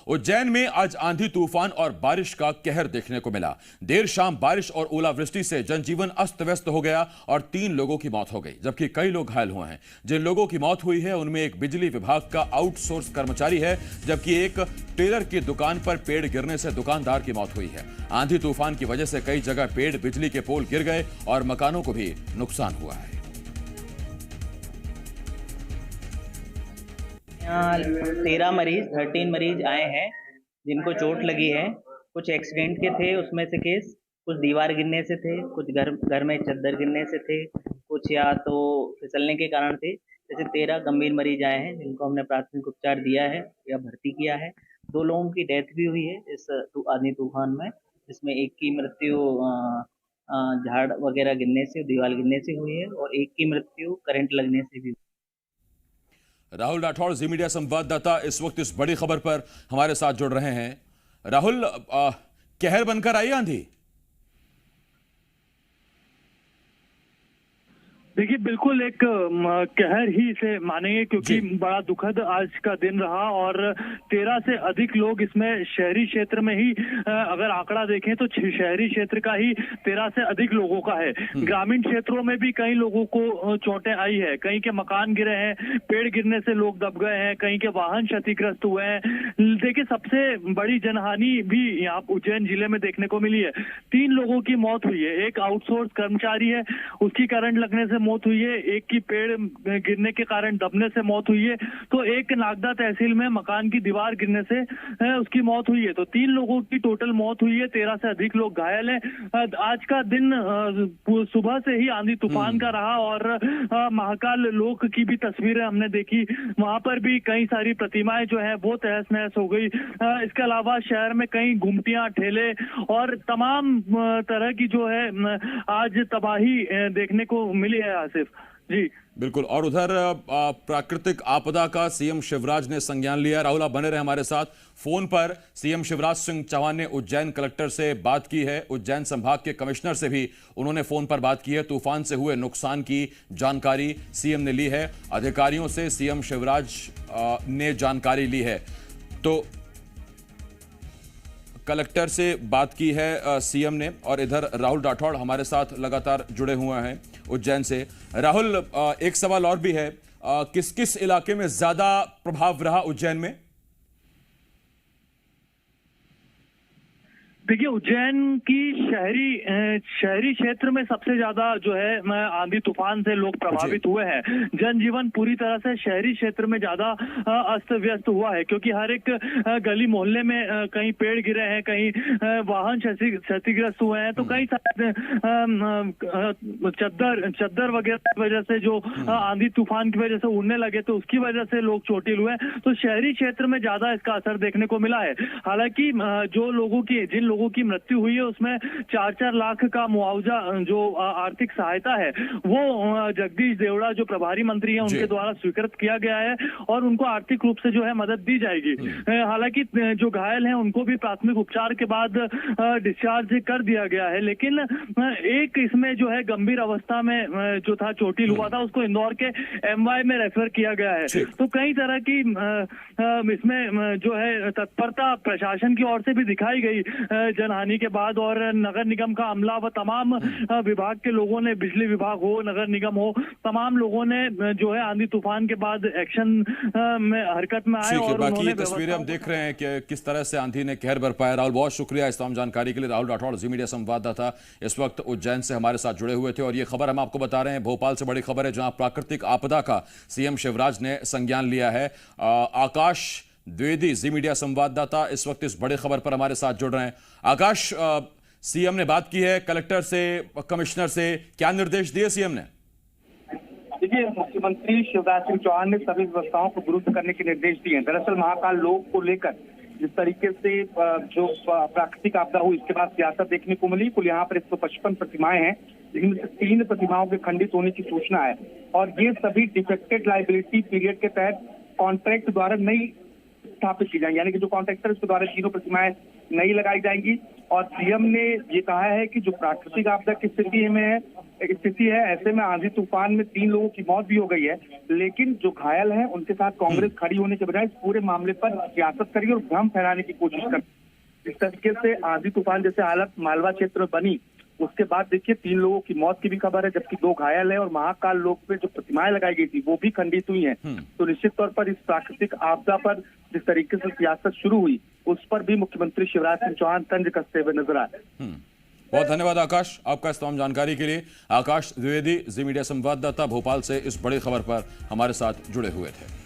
उज्जैन में आज आंधी तूफान और बारिश का कहर देखने को मिला। देर शाम बारिश और ओलावृष्टि से जनजीवन अस्त व्यस्त हो गया और 3 लोगों की मौत हो गई, जबकि कई लोग घायल हुए हैं। जिन लोगों की मौत हुई है उनमें एक बिजली विभाग का आउटसोर्स कर्मचारी है, जबकि एक टेलर की दुकान पर पेड़ गिरने से दुकानदार की मौत हुई है। आंधी तूफान की वजह से कई जगह पेड़, बिजली के पोल गिर गए और मकानों को भी नुकसान हुआ है। 13 मरीज आए हैं जिनको चोट लगी है। कुछ एक्सीडेंट के थे उसमें से केस, कुछ दीवार गिरने से थे, कुछ घर में चद्दर गिरने से थे, कुछ या तो फिसलने के कारण थे। जैसे 13 गंभीर मरीज आए हैं जिनको हमने प्राथमिक उपचार दिया है या भर्ती किया है। 2 लोगों की डेथ भी हुई है इस आंधी तूफान में, जिसमें एक की मृत्यु झाड़ वगैरह गिरने से, दीवार गिरने से हुई है और एक की मृत्यु करंट लगने से भी। राहुल राठौड़, जी मीडिया संवाददाता, इस वक्त इस बड़ी खबर पर हमारे साथ जुड़ रहे हैं। राहुल, कहर बनकर आई आंधी? देखिए, बिल्कुल एक कहर ही इसे मानेंगे, क्योंकि बड़ा दुखद आज का दिन रहा और 13 से अधिक लोग इसमें शहरी क्षेत्र में ही, अगर आंकड़ा देखें तो शहरी क्षेत्र का ही 13 से अधिक लोगों का है। ग्रामीण क्षेत्रों में भी कई लोगों को चोटें आई है, कहीं के मकान गिरे हैं, पेड़ गिरने से लोग दब गए हैं, कहीं के वाहन क्षतिग्रस्त हुए हैं। देखिए, सबसे बड़ी जनहानि भी यहाँ उज्जैन जिले में देखने को मिली है। 3 लोगों की मौत हुई है। एक आउटसोर्स कर्मचारी है, उसकी करंट लगने से मौत हुई है। एक की पेड़ गिरने के कारण दबने से मौत हुई है। तो एक नागदा तहसील में मकान की दीवार गिरने से उसकी मौत हुई है। तो 3 लोगों की टोटल मौत हुई है, 13 से अधिक लोग घायल हैं। आज का दिन सुबह से ही आंधी तूफान का रहा और महाकाल लोक की भी तस्वीरें हमने देखी। वहां पर भी कई सारी प्रतिमाएं जो है वो तहस नहस हो गई। इसके अलावा शहर में कई घुमटियां, ठेले और तमाम तरह की जो है आज तबाही देखने को मिली है। आसिफ जी, बिल्कुल। और उधर प्राकृतिक आपदा का सीएम शिवराज ने संज्ञान लिया। राहुल, आप बने रहे हमारे साथ। फोन पर सीएम शिवराज सिंह चौहान ने उज्जैन कलेक्टर से बात की है, उज्जैन संभाग के कमिश्नर से भी उन्होंने फोन पर बात की है। तूफान से हुए नुकसान की जानकारी सीएम ने ली है, अधिकारियों से सीएम शिवराज ने जानकारी ली है। तो कलेक्टर से बात की है सीएम ने, और इधर राहुल राठौड़ हमारे साथ लगातार जुड़े हुए हैं उज्जैन से। राहुल, एक सवाल और भी है, किस किस इलाके में ज्यादा प्रभाव रहा उज्जैन में? देखिए, उज्जैन की शहरी क्षेत्र में सबसे ज्यादा जो है आंधी तूफान से लोग प्रभावित हुए हैं। जनजीवन पूरी तरह से शहरी क्षेत्र में ज्यादा अस्त व्यस्त हुआ है, क्योंकि हर एक गली मोहल्ले में कहीं पेड़ गिरे हैं, कहीं वाहन क्षतिग्रस्त हुए हैं। तो कई सारे चद्दर वगैरह की वजह से जो आंधी तूफान की वजह से उड़ने लगे, तो उसकी वजह से लोग चोटिल हुए। तो शहरी क्षेत्र में ज्यादा इसका असर देखने को मिला है। हालांकि जिन लोगों की मृत्यु हुई है उसमें 4-4 लाख का मुआवजा, जो आर्थिक सहायता है, वो जगदीश देवड़ा जो प्रभारी मंत्री हैं उनके द्वारा स्वीकृत किया गया है और उनको आर्थिक रूप से जो है मदद दी जाएगी। हालांकि जो घायल हैं उनको भी प्राथमिक उपचार के बाद डिस्चार्ज कर दिया गया है। लेकिन एक इसमें जो है गंभीर अवस्था में जो था, चोटिल हुआ था, उसको इंदौर के MY में रेफर किया गया है। तो कई तरह की इसमें जो है तत्परता प्रशासन की ओर से भी दिखाई गई जनहानि के बाद, और नगर निगम का अमला व तमाम विभाग के लोगों ने, बिजली विभाग हो, नगर निगम हो, तमाम लोगों ने जो है आंधी तूफान के बाद एक्शन में हरकत में आए। और बाकी तस्वीरें हम देख रहे हैं कि किस तरह से आंधी ने कहर बरपाया। राहुल, बहुत शुक्रिया इस तमाम जानकारी के लिए। राहुल राठौड़, जी मीडिया संवाददाता, इस वक्त उज्जैन से हमारे साथ जुड़े हुए थे। और ये खबर हम आपको बता रहे हैं, भोपाल से बड़ी खबर है, जहां प्राकृतिक आपदा का सीएम शिवराज ने संज्ञान लिया है। आकाश द्विवेदी, जी मीडिया संवाददाता, इस वक्त इस बड़ी खबर पर हमारे साथ जुड़ रहे हैं। आकाश, सीएम ने बात की है कलेक्टर से, कमिश्नर से, क्या निर्देश दिए सीएम ने? देखिए, मुख्यमंत्री शिवराज सिंह चौहान ने सभी व्यवस्थाओं को दुरुस्त करने के निर्देश दिए हैं। दरअसल महाकाल लोक को लेकर जिस तरीके से जो प्राकृतिक आपदा हुई, इसके बाद सियासत देखने को मिली। कुल यहाँ पर 155 प्रतिमाएं हैं, जिनमें से 3 प्रतिमाओं के खंडित होने की सूचना है, और ये सभी डिफेक्टेड लाइबिलिटी पीरियड के तहत कॉन्ट्रैक्ट द्वारा नई स्थापित की जाएंगी, यानी कि जो कॉन्ट्रैक्टर उसके द्वारा तीनों प्रतिमाएं नहीं लगाई जाएंगी। और सीएम ने ये कहा है कि जो प्राकृतिक आपदा की स्थिति है, ऐसे में आंधी तूफान में 3 लोगों की मौत भी हो गई है, लेकिन जो घायल हैं उनके साथ कांग्रेस खड़ी होने के बजाय इस पूरे मामले पर सियासत करी और भ्रम फैलाने की कोशिश कर। इस तरीके से आंधी तूफान जैसे हालत मालवा क्षेत्र में बनी, उसके बाद देखिए 3 लोगों की मौत की भी खबर है, जबकि 2 घायल है और महाकाल लोक पे जो प्रतिमाएं लगाई गई थी वो भी खंडित हुई हैं। तो निश्चित तौर पर इस प्राकृतिक आपदा पर जिस तरीके से सियासत शुरू हुई, उस पर भी मुख्यमंत्री शिवराज सिंह चौहान तंज कसते हुए नजर आए। बहुत धन्यवाद आकाश, आपका इस तमाम जानकारी के लिए। आकाश द्विवेदी, जी मीडिया संवाददाता भोपाल से इस बड़ी खबर पर हमारे साथ जुड़े हुए थे।